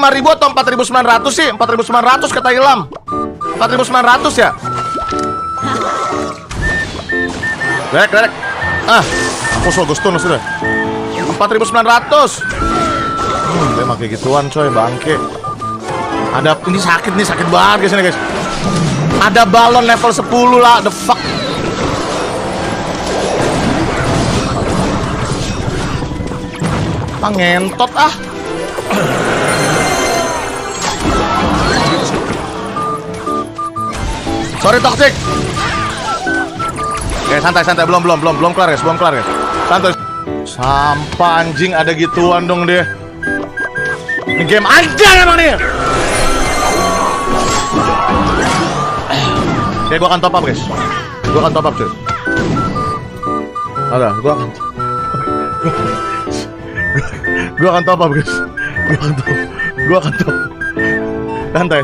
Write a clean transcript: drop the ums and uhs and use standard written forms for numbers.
5.000 atau 4.900 sih? 4.900 kata Ilham. 4.900 ya? Derek. Aku so gustun sudah. 4.900. Dia pakai gituan coy, bangke. Ada ini sakit banget guys ini guys. Ada balon level 10 lah, the fuck. Ngentot ah. Sorry toxic. Oke, santai belum kelar guys, Santai. Sampah anjing, ada gituan dong deh. Ini game aja emang nih. Oke, gua akan top up guys. Gua akan top up cuy. Ada, gua akan top up guys. Gua akan top. Santai.